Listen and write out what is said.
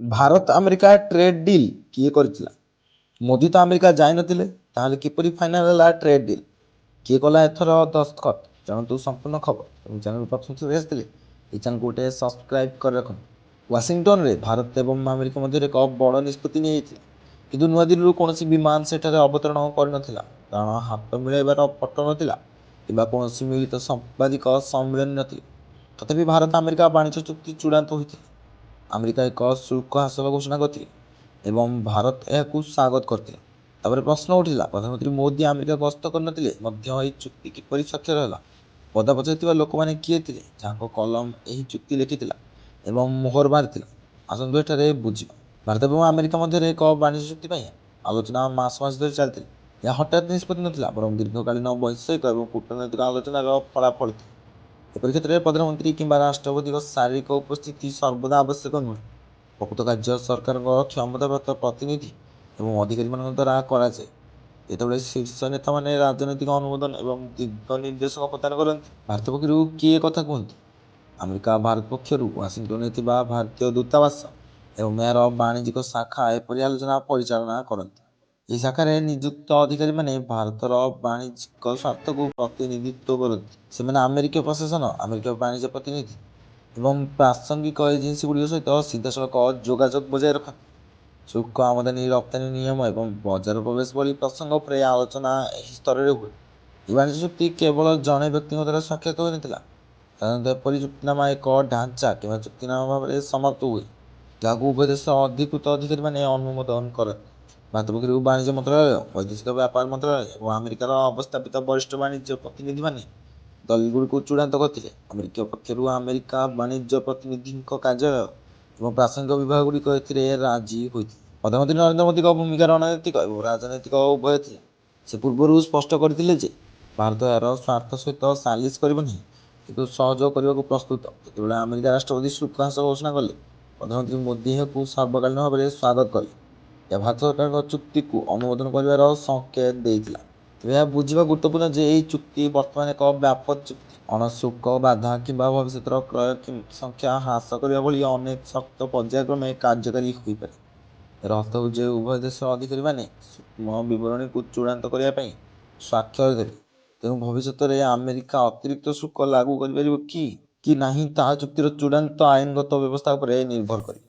Bharat America trade deal କିଏ କରିଥିଲା? ମୋଦି ତ ଆମେରିକା ଯାଇନଥିଲେ, ତାହେଲେ କିପରି ଫାଇନାଲ ହେଲା ଟ୍ରେଡ୍ ଡିଲ୍? କିଏ କଲା ଏଥର ଦସ୍ତଖତ? ଜାଣନ୍ତୁ ସମ୍ପୂର୍ଣ୍ଣ ଖବର। ଏବଂ ଚ୍ୟାନେଲ ପ୍ରଥମ ଥର ଆସିଥିଲେ এই ଚ୍ୟାନେଲକୁ ଗୋଟେ ସବସ୍କ୍ରାଇବ୍ କରି ରଖନ୍ତୁ। ୱାଶିଂଟନରେ ଭାରତ ଏବଂ ଆମେରିକା ମଧ୍ୟରେ ଏକ ବଡ଼ ନିଷ୍ପତ୍ତି ନିଆଯାଇଥିଲା, କିନ୍ତୁ ନୂଆଦିଲ୍ଲୀରୁ କୌଣସି ବିମାନ ସେଠାରେ ଅବତରଣ କରିନଥିଲା, କାରଣ ହାତ ମିଳାଇବାର ଫଟୋ ନଥିଲା କିମ୍ବା କୌଣସି ମିଳିତ ସାମ୍ବାଦିକ ସମ୍ମିଳନୀ ନଥିଲା। ତଥାପି ଭାରତ ଆମେରିକା ବାଣିଜ୍ୟ ଚୁକ୍ତି ଚୂଡ଼ାନ୍ତ ହୋଇଥିଲା। ଆମେରିକା ଏକ ଶୁଳ୍କ ହାସଲ ଘୋଷଣା କରିଥିଲେ ଏବଂ ଭାରତ ଏହାକୁ ସ୍ୱାଗତ କରିଥିଲା। ତାପରେ ପ୍ରଶ୍ନ ଉଠିଲା, ପ୍ରଧାନମନ୍ତ୍ରୀ ମୋଦି ଆମେରିକା ଗସ୍ତ କରିନଥିଲେ ମଧ୍ୟ ଏହି ଚୁକ୍ତି କିପରି ସ୍ୱାକ୍ଷର ହେଲା? ପଦା ପଚାରିଥିବା ଲୋକମାନେ କିଏ ଥିଲେ ଯାହାଙ୍କ କଲମ ଏହି ଚୁକ୍ତି ଲେଖିଥିଲା ଏବଂ ମୋହର ମାରିଥିଲା? ଆସନ୍ତୁ ଏଠାରେ ବୁଝିବା। ଭାରତ ଏବଂ ଆମେରିକା ମଧ୍ୟରେ ଏକ ବାଣିଜ୍ୟ ଚୁକ୍ତି ପାଇଁ ଆଲୋଚନା ମାସ ଧରି ଚାଲିଥିଲା। ଏହା ହଠାତ୍ ନିଷ୍ପତ୍ତି ନଥିଲା, ବରଂ ଦୀର୍ଘକାଳୀନ ବୈଷୟିକ ଏବଂ କୂଟନୈତିକ ଆଲୋଚନାର ଫଳାଫଳ ଥିଲା। ଏପରି କ୍ଷେତ୍ରରେ ପ୍ରଧାନମନ୍ତ୍ରୀ କିମ୍ବା ରାଷ୍ଟ୍ରପତିଙ୍କ ଶାରୀରିକ ଉପସ୍ଥିତି ସର୍ବଦା ଆବଶ୍ୟକ ନୁହେଁ। ପ୍ରକୃତ କାର୍ଯ୍ୟ ସରକାରଙ୍କ କ୍ଷମତାପ୍ରାପ୍ତ ପ୍ରତିନିଧି ଏବଂ ଅଧିକାରୀମାନଙ୍କ ଦ୍ୱାରା କରାଯାଏ। ଯେତେବେଳେ ଶୀର୍ଷ ନେତାମାନେ ରାଜନୈତିକ ଅନୁମୋଦନ ଏବଂ ଦିଗ ନିର୍ଦ୍ଦେଶକ ପ୍ରଦାନ କରନ୍ତି। ଭାରତ ପକ୍ଷରୁ କିଏ କଥା କୁହନ୍ତି? ଆମେରିକା ଭାରତ ପକ୍ଷରୁ ୱାଶିଂଟନରେ ଥିବା ଭାରତୀୟ ଦୂତାବାସ ଏବଂ ଏହାର ବାଣିଜ୍ୟିକ ଶାଖା ଏପରି ଆଲୋଚନା ପରିଚାଳନା କରନ୍ତି। ଏହି ଶାଖାରେ ନିଯୁକ୍ତ ଅଧିକାରୀମାନେ ଭାରତର ବାଣିଜ୍ୟିକ ସ୍ୱାର୍ଥକୁ ପ୍ରତିନିଧିତ୍ୱ କରନ୍ତି। ସେମାନେ ଆମେରିକୀୟ ପ୍ରଶାସନ, ଆମେରିକୀୟ ବାଣିଜ୍ୟ ପ୍ରତିନିଧି ଏବଂ ପ୍ରାସଙ୍ଗିକ ଏଜେନ୍ସିଗୁଡ଼ିକ ସହିତ ସିଧାସଳଖ ଯୋଗାଯୋଗ ବଜାୟ ରଖନ୍ତି। ଶୁଳ୍କ, ଆମଦାନୀ ରପ୍ତାନି ନିୟମ ଏବଂ ବଜାର ପ୍ରବେଶ ଭଳି ପ୍ରସଙ୍ଗ ଉପରେ ଆଲୋଚନା ଏହି ସ୍ତରରେ ହୁଏ। ଏହି ବାଣିଜ୍ୟ ଚୁକ୍ତି କେବଳ ଜଣେ ବ୍ୟକ୍ତିଙ୍କ ଦ୍ୱାରା ସ୍ୱାକ୍ଷରିତ ହୋଇନଥିଲା। ସାଧାରଣତଃ ଏପରି ଚୁକ୍ତିନାମା ଏକ ଢାଞ୍ଚା କିମ୍ବା ଚୁକ୍ତିନାମା ଭାବରେ ସମାପ୍ତ ହୁଏ, ଯାହାକୁ ଉଭୟ ଦେଶ ଅଧିକୃତ ଅଧିକାରୀମାନେ ଅନୁମୋଦନ କରନ୍ତି। ଭାରତ ପକ୍ଷରୁ ବାଣିଜ୍ୟ ମନ୍ତ୍ରଣାଳୟ, ବୈଦେଶିକ ବ୍ୟାପାର ମନ୍ତ୍ରଣାଳୟ ଏବଂ ଆମେରିକାର ଅବସ୍ଥାପିତ ବରିଷ୍ଠ ବାଣିଜ୍ୟ ପ୍ରତିନିଧିମାନେ ଦଲିଲଗୁଡ଼ିକୁ ଚୂଡ଼ାନ୍ତ କରିଥିଲେ। ଆମେରିକୀୟ ପକ୍ଷରୁ ଆମେରିକା ବାଣିଜ୍ୟ ପ୍ରତିନିଧିଙ୍କ କାର୍ଯ୍ୟାଳୟ ଏବଂ ପ୍ରାସଙ୍ଗିକ ବିଭାଗଗୁଡ଼ିକ ଏଥିରେ ରାଜି ହୋଇଥିଲେ। ପ୍ରଧାନମନ୍ତ୍ରୀ ନରେନ୍ଦ୍ର ମୋଦିଙ୍କ ଭୂମିକା ରଣନୈତିକ ଏବଂ ରାଜନୈତିକ ଉଭୟ ଥିଲା। ସେ ପୂର୍ବରୁ ସ୍ପଷ୍ଟ କରିଥିଲେ ଯେ ଭାରତ ଏହାର ସ୍ୱାର୍ଥ ସହିତ ସାଲିସ କରିବ ନାହିଁ, କିନ୍ତୁ ସହଯୋଗ କରିବାକୁ ପ୍ରସ୍ତୁତ। ଯେତେବେଳେ ଆମେରିକା ରାଷ୍ଟ୍ରପତି ଶୁଳ୍କ ହ୍ରାସ ଘୋଷଣା କଲେ, ପ୍ରଧାନମନ୍ତ୍ରୀ ମୋଦି ଏହାକୁ ସର୍ବକାଳୀନ ଭାବରେ ସ୍ୱାଗତ କଲେ। ଏହା ଭାରତ ସରକାରଙ୍କ ଚୁକ୍ତିକୁ ଅନୁମୋଦନ କରିବାର ସଂକେତ ଦେଇଥିଲା। ତେବେ ଏହା ବୁଝିବା ଗୁରୁତ୍ୱପୂର୍ଣ୍ଣ ଯେ ଏହି ଚୁକ୍ତି ବର୍ତ୍ତମାନ ଏକ ବ୍ୟାପକ ଚୁକ୍ତି। ଅଣଶୁଳ୍କ ବାଧା କିମ୍ବା ଭବିଷ୍ୟତର କ୍ରୟ ସଂଖ୍ୟା ହ୍ରାସ କରିବା ଭଳି ଅନେକ ସର୍ତ୍ତ ପର୍ଯ୍ୟାୟକ୍ରମେ କାର୍ଯ୍ୟକାରୀ ହୋଇପାରେ। ଏହାର ଅର୍ଥ ହେଉଛି ଯେ ଉଭୟ ଦେଶର ଅଧିକାରୀମାନେ ସୂକ୍ଷ୍ମ ବିବରଣୀକୁ ଚୂଡ଼ାନ୍ତ କରିବା ପାଇଁ ସ୍ୱାକ୍ଷର ଦେବେ। ତେଣୁ ଭବିଷ୍ୟତରେ ଆମେରିକା ଅତିରିକ୍ତ ଶୁଳ୍କ ଲାଗୁ କରିପାରିବ କି ନାହିଁ ତାହା ଚୁକ୍ତିର ଚୂଡ଼ାନ୍ତ ଆଇନଗତ ବ୍ୟବସ୍ଥା ଉପରେ ନିର୍ଭର କରେ।